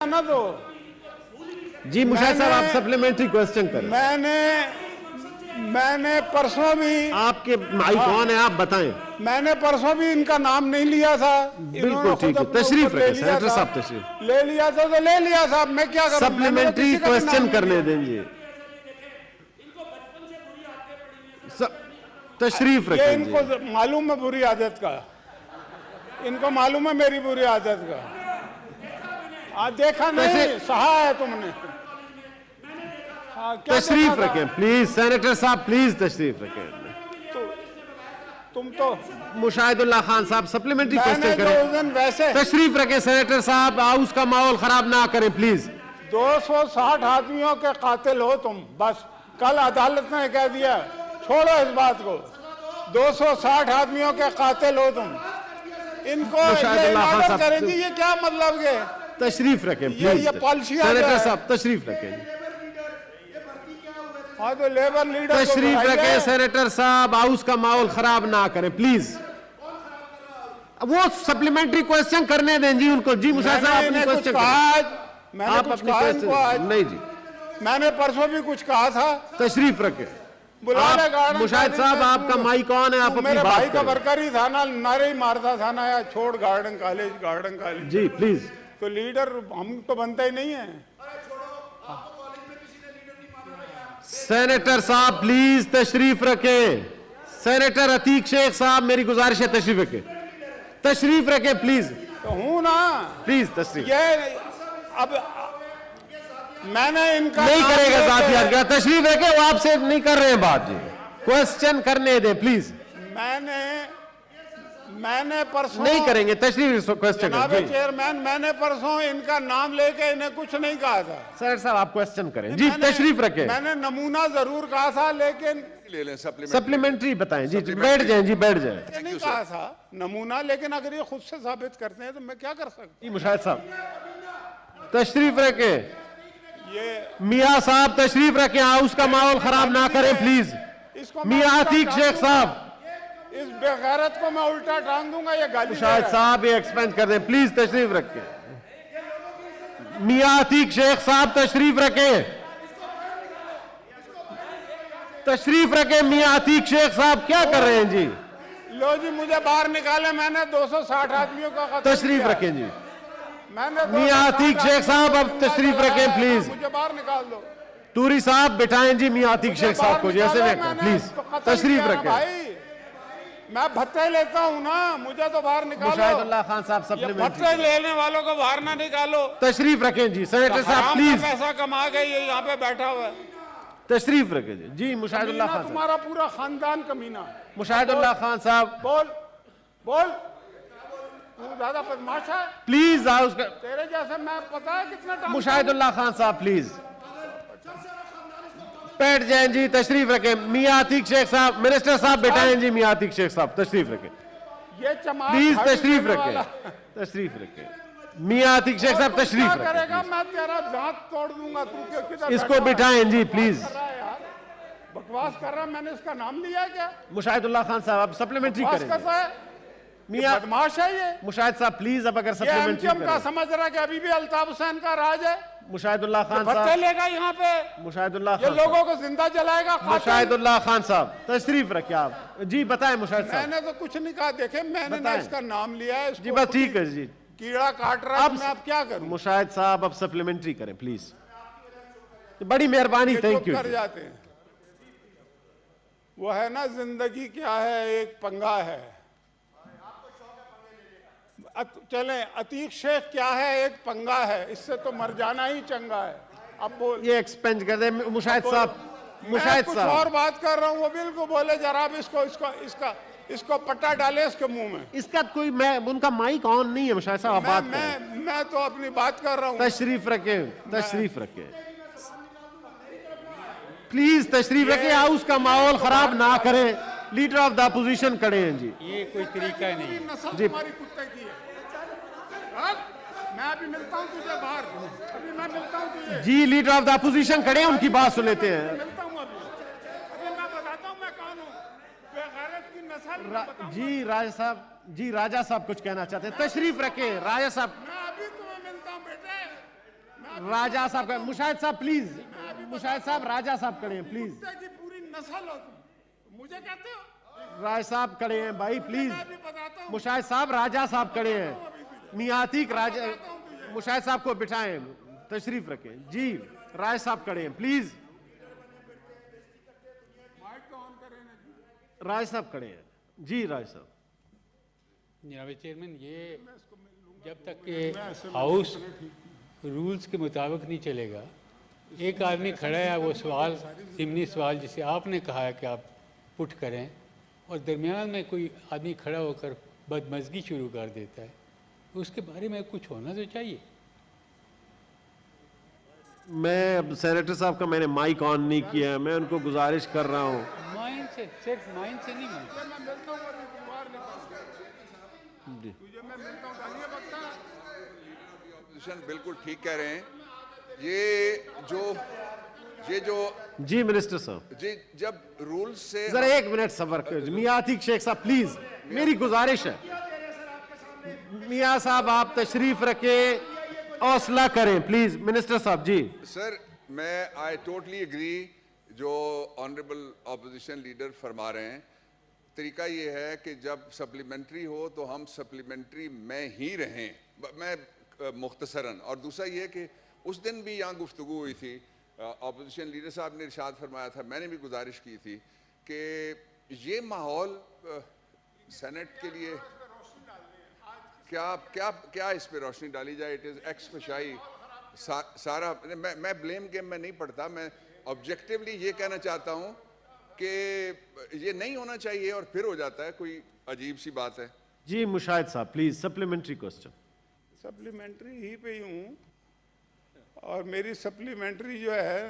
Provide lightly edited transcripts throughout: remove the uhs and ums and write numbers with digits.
ना तो जी मुशाहिद साहब, आप सप्लीमेंट्री क्वेश्चन करें। मैंने परसों भी, आपके माई कौन है आप बताएं। मैंने परसों भी इनका नाम नहीं लिया था। बिल्कुल ठीक है, तशरीफ रखें सेनेटर साहब, तशरीफ ले लिया था तो ले लिया साहब, मैं क्या करूं। सप्लीमेंट्री क्वेश्चन करने देंगे। तशरीफ ये रखें। इनको मालूम है बुरी आदत का, इनको मालूम है मेरी बुरी आदत का। देखा नहीं, सहा है तुमने। तशरीफ रखें प्लीज, सेनेटर साहब प्लीज तशरीफ रखें। तुम तो मुशाहिदुल्लाह खान साहब सप्लीमेंट्री क्वेश्चन उस दिन करें। वैसे तशरीफ रखें सेनेटर साहब, हाउस का माहौल खराब ना करें प्लीज। 260 आदमियों के कातिल हो तुम, बस कल अदालत ने कह दिया, छोड़ो इस बात को। 260 आदमियों के कातिल हो तुम, इनको ये करेंगे, ये क्या मतलब के। तशरीफ रखें प्लीज, ये पॉलिसी सेनेटर साहब तशरीफ रखें। हाँ तो लेबर लीडर तशरीफ रखें सेनेटर साहब, हाउस का माहौल खराब ना करें प्लीज। वो सप्लीमेंट्री क्वेश्चन करने दें जी उनको। जी मुशाहिद साहब अपनी क्वेश्चन मैंने आप कुछ अपनी कहा क्वेश्चन इनको आज? नहीं जी, मैंने परसों भी कुछ कहा था। तशरीफ रखें। बुला मुशाहिद साहब आपका माई कौन है, आप अपनी मेरे बात भाई का करें। वर्कर ही था ना, नारे ही मारता था ना, यार छोड़ गार्डन कॉलेज। जी प्लीज। तो लीडर हम तो बनता ही नहीं है। सेनेटर साहब प्लीज तशरीफ रखें। सेनेटर अतीक शेख साहब मेरी गुजारिश है तशरीफ रखें, तशरीफ रखें प्लीज। तो हूं ना प्लीज तशरीफ। ये अब मैंने इनका नहीं करेगा जातियात का, तशरीफ रखें। वो आपसे नहीं कर रहे हैं बात जी, क्वेश्चन करने दें प्लीज। मैंने परसों नहीं करेंगे, तशरीफ क्वेश्चन करें। चेयरमैन, मैंने परसों इनका नाम लेके इन्हें कुछ नहीं कहा था। सर साहब आप क्वेश्चन करें जी, तशरीफ रखें। मैंने नमूना जरूर कहा था, लेकिन ले लें सप्लीमेंट्री बताएं जी, बैठ जाएं जी, बैठ जाएं। नहीं कहा था नमूना, लेकिन अगर ये खुद से साबित करते हैं तो मैं क्या कर सकता जी मुशाहिद साहब तशरीफ रखें। ये मियाँ साहब तशरीफ रखें, हाउस का माहौल खराब ना करें प्लीज। इसको मियाँ अतीक शेख साहब, इस बेगैरत को मैं उल्टा टांग दूंगा। ये गाली मुशाहिद साहब ये एक्सपेंड कर दें प्लीज, तशरीफ रखें। मियाँ अतीक शेख साहब तशरीफ रखें, तशरीफ रखें। मियाँ अतीक शेख साहब क्या कर रहे हैं जी। लो जी मुझे बाहर निकाले, मैंने 260 आदमियों का कत्ल तशरीफ किया। रखें जी। मैंने मियाँ अतीक शेख साहब अब तशरीफ रखें प्लीज। मुझे बाहर निकाल दो। टूरी साहब बिठाएं जी मियाँ अतीक शेख साहब को, जैसे मैं मैंने प्लीज तो कत्ल तशरीफ किया ना रखें। भाई, मैं भत्ते लेता हूँ ना, मुझे तो बाहर निकालो। मुशाहिदुल्लाह खान साहब ये सप्लीमेंट्री भत्ते लेने वालों को बाहर ना निकालो। तशरीफ रखें जी। सेनेटर साहब हराम का प्लीज पैसा कमा के ये यहाँ पे बैठा हुआ है। तशरीफ रखें जी। जी मुशाहिदुल्लाह खान साहब, तुम्हारा पूरा खानदान कमीना। मुशाहिदुल्लाह खान साहब बोल बोल, तू ज्यादा बदमाश है। प्लीज हाउस का। तेरे जैसे मैं पता है कितना टाइम। मुशाहिदुल्लाह खान साहब प्लीज बैठ जाएं जी, तशरीफ रखें। मियाँ अतीक शेख साहब, मिनिस्टर साहब बिठाएं जी मियाँ अतीक शेख साहब, तशरीफ रखें ये चमार प्लीज, खाड़ी तशरीफ देने रखें, वाला। तशरीफ रखें। मियाँ अतीक शेख साहब तशरीफ क्या करेगा, रखें। मैं तेरा दांत तोड़ दूंगा। तू किधर इसको बैठा बिठाएं जी प्लीज। है यार, बकवास कर रहा है। मैंने इसका नाम लिया है क्या? मुशाहिदुल्लाह खान साहब आप सप्लीमेंट्री बकवास करें। करता है, मियाँ बदमाश है ये। मुशाहिद साहब प्लीज अब अगर ये सप्लीमेंट्री एमसीएम का करें। समझ रहा है कि अभी भी अल्ताफ हुसैन का राज है। मुशाहिदुल्लाह खान भत्ते साहब, लेगा यहाँ पे, मुशाहिदुल्लाह ये खान लोगों को जिंदा जलाएगा। साहब, मुशाहिदुल्लाह खान साहब तशरीफ रखें आप जी, बताएं मुशाहिद साहब। मैंने तो कुछ नहीं कहा। देखे मैंने ना बताएं। इसका नाम लिया है। जी बस ठीक है जी। कीड़ा काट रहा है, मैं अब क्या करूं। मुशाहिद साहब अब सप्लीमेंट्री करें प्लीज, बड़ी मेहरबानी, ये थैंक चुप यू। कर जाते हैं। वो है ना, जिंदगी क्या है, एक पंगा है। चले, अतीक शेख क्या है, एक पंगा है, इससे तो मर जाना ही चंगा है। अब बोल। ये एक्सपेंड कर दे मुशाहिद साहब। मैं मुशाहिद कुछ साहब और बात कर रहा हूँ, वो बिल्कुल बोले जरा अब इसको पट्टा डाले इसके मुंह में। इसका कोई, मैं उनका माइक ऑन नहीं है मुशाहिद साहब, आप बात करें। मैं तो अपनी बात कर रहा हूँ। तशरीफ रखें, तशरीफ रखें प्लीज, तशरीफ रखें। हाउस का माहौल खराब ना करें। लीडर ऑफ द अपोजिशन खड़े हैं जी। ये कोई तरीका नहीं। नस्ल जी। तुम्हारी कुत्ते की है। मैं अभी मिलता हूँ तुझे बाहर, अभी मैं मिलता हूँ तुझे। जी लीडर ऑफ द अपोजिशन खड़े हैं, उनकी बात सुन लेते हैं। मिलता हूँ अभी मैं बताता हूँ मैं कौन हूँ। बेगैरत की नस्ल। जी राजा साहब, जी राजा साहब कुछ कहना चाहते हैं, तशरीफ रखें राजा साहब। मैं अभी तुम्हें मिलता हूँ बेटे। राजा साहब का, मुशाहिद साहब प्लीज, मुशाहिद साहब, राजा साहब खड़े हैं प्लीज, कुत्ते की पूरी नस्ल हो तुम, मुझे कहते हो? राज साहब खड़े हैं भाई प्लीज, मैं भी बताता हूँ। मुशाहिद साहब, राजा साहब खड़े हैं, मियां अतीक राजा, मुशाहिद साहब को बिठाएं, तशरीफ रखें जी, राज साहब खड़े हैं प्लीज, माइक तो ऑन करें ना जी। राज साहब खड़े हैं जी, राज साहब। जनाब चेयरमैन, ये जब तक के हाउस रूल्स के मुताबिक नहीं चलेगा, एक आदमी खड़ा है, वो सवाल ज़िमनी सवाल जिसे आपने कहा है कि आप पुट करें, और दरमियान में कोई आदमी खड़ा होकर बदमज़गी शुरू कर देता है, उसके बारे में कुछ होना तो चाहिए। मैं अब सेनेटर साहब का मैंने माइक ऑन नहीं किया है, मैं उनको गुजारिश कर रहा हूँ। माइंड से, सिर्फ माइंड से नहीं माइंड। मैं मिलता हूँ और तुम बाहर निकल। तुझे मैं मिलता हूँ, गालियाँ बकता है। ऑपोजिशन बिल्कुल ठीक कह रहे हैं। ये जो जी मिनिस्टर साहब, जी जब रूल्स से जरा एक मिनट सबर कर, मियां अतीक शेख साहब प्लीज, मेरी गुजारिश है, मियां साहब आप तशरीफ रखे, हौसला करें प्लीज, मिनिस्टर साहब जी। सर, मैं आई टोटली एग्री जो ऑनरेबल ऑपोजिशन लीडर फरमा रहे हैं। तरीका ये है कि जब सप्लीमेंट्री हो तो हम सप्लीमेंट्री में ही रहें, मैं मुख्तसरन। और दूसरा ये कि उस दिन भी यहाँ गुफ्तगू हुई थी, ऑपोजिशन लीडर साहब ने इरशाद फरमाया था, मैंने भी गुजारिश की थी कि ये माहौल सेनेट के लिए क्या इस पे रोशनी डाली जाए। इट इज़ एक्सफशाई सारा। मैं ब्लेम गेम में नहीं पढ़ता, मैं ऑब्जेक्टिवली ये कहना चाहता हूँ कि ये नहीं होना चाहिए और फिर हो जाता है, कोई अजीब सी बात है। जी मुशाहिद साहब प्लीज, सप्लीमेंट्री क्वेश्चन। सप्लीमेंट्री ही पे ही हूँ, और मेरी सप्लीमेंट्री जो है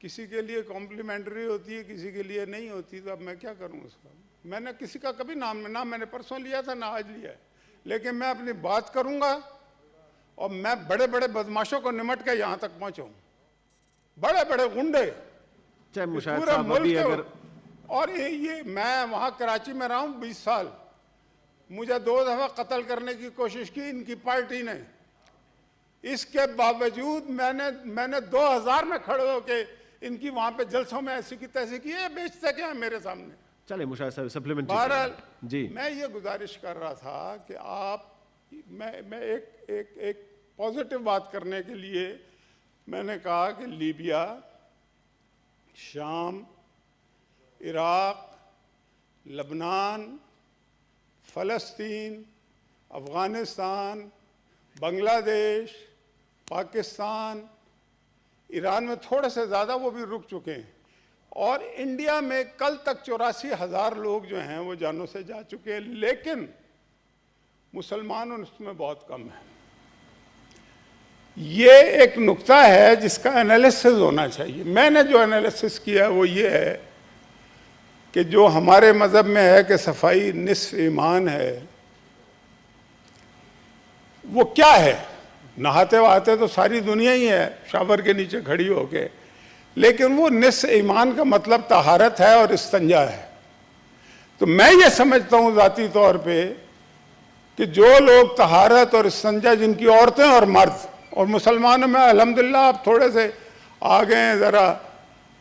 किसी के लिए कॉम्प्लीमेंट्री होती है, किसी के लिए नहीं होती, तो अब मैं क्या करूँ उसका। मैंने किसी का कभी ना मैंने परसों लिया था ना आज लिया है, लेकिन मैं अपनी बात करूँगा, और मैं बड़े बड़े बदमाशों को निमट के यहाँ तक पहुँचाऊँ, बड़े बड़े गुंडे चाहे मुशाहिद पूरे साहब अभी मुल्क अगर के। और ये मैं वहाँ कराची में रहा हूँ 20 साल, मुझे 2 दफ़ा कत्ल करने की कोशिश की इनकी पार्टी ने, इसके बावजूद मैंने 2000 में खड़े होके इनकी वहाँ पे जलसों में ऐसी की तैसी की, ये बेचते क्या है मेरे सामने। चले मुशाहिद साहब सप्लीमेंट्री बहरहाल जी। मैं ये गुजारिश कर रहा था कि मैं एक पॉजिटिव बात करने के लिए मैंने कहा कि लीबिया, शाम, इराक, लबनान, फ़लस्तीन, अफ़गानिस्तान, बांग्लादेश, पाकिस्तान, ईरान में थोड़े से ज़्यादा वो भी रुक चुके हैं, और इंडिया में कल तक 84,000 लोग जो हैं वो जानों से जा चुके हैं, लेकिन मुसलमान उसमें बहुत कम है। ये एक नुक्ता है जिसका एनालिसिस होना चाहिए। मैंने जो एनालिसिस किया वो ये है कि जो हमारे मज़हब में है कि सफाई निस्फ ईमान है, वो क्या है। नहाते वहाते तो सारी दुनिया ही है शावर के नीचे खड़ी होके, लेकिन वो निस्फ ईमान का मतलब तहारत है और इस्तंजा है। तो मैं ये समझता हूँ ज़ाती तौर पे कि जो लोग तहारत और इस्तंजा, जिनकी औरतें और मर्द, और मुसलमानों में अल्हम्दुलिल्लाह आप थोड़े से आ गए हैं, ज़रा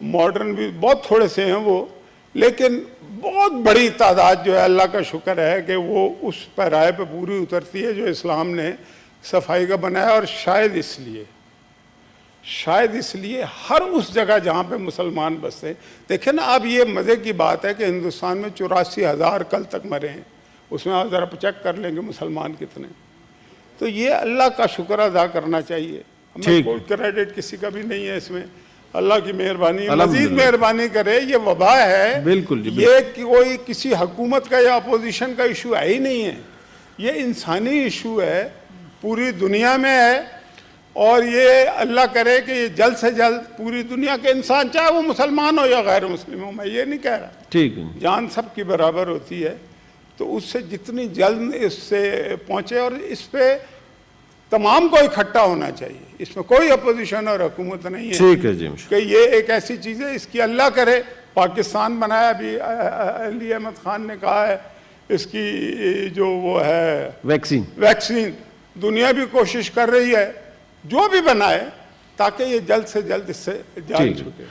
मॉडर्न भी बहुत थोड़े से हैं वो, लेकिन बहुत बड़ी तादाद जो है, अल्लाह का शुक्र है कि वो उस पैराए पे पूरी उतरती है जो इस्लाम ने सफाई का बनाया। और शायद इसलिए हर उस जगह जहाँ पे मुसलमान बसते, देखें ना, अब ये मज़े की बात है कि हिंदुस्तान में 84,000 कल तक मरे हैं, उसमें आप ज़रा चेक कर लेंगे मुसलमान कितने। तो ये अल्लाह का शुक्र अदा करना चाहिए, हमें कोई क्रेडिट किसी का भी नहीं है इसमें, अल्लाह की मेहरबानी, मजीद मेहरबानी करे। ये वबा है, बिल्कुल जी, ये कोई किसी हुकूमत का या अपोजिशन का इशू है ही नहीं है, ये इंसानी इशू है, पूरी दुनिया में है। और ये अल्लाह करे कि ये जल्द से जल्द पूरी दुनिया के इंसान, चाहे वो मुसलमान हो या गैर मुस्लिम हो, मैं ये नहीं कह रहा, ठीक है, जान सब की बराबर होती है, तो उससे जितनी जल्द इससे पहुँचे। और इस पे तमाम को इकट्ठा होना चाहिए, इसमें कोई अपोजिशन और हुकूमत नहीं है। ठीक है जी, कि ये एक ऐसी चीज़ है, इसकी अल्लाह करे पाकिस्तान बनाया, अभी अली अहमद खान ने कहा है, इसकी जो वो है वैक्सीन, दुनिया भी कोशिश कर रही है जो भी बनाए ताकि ये जल्द से जल्द इससे जान ठीक छूटे। है।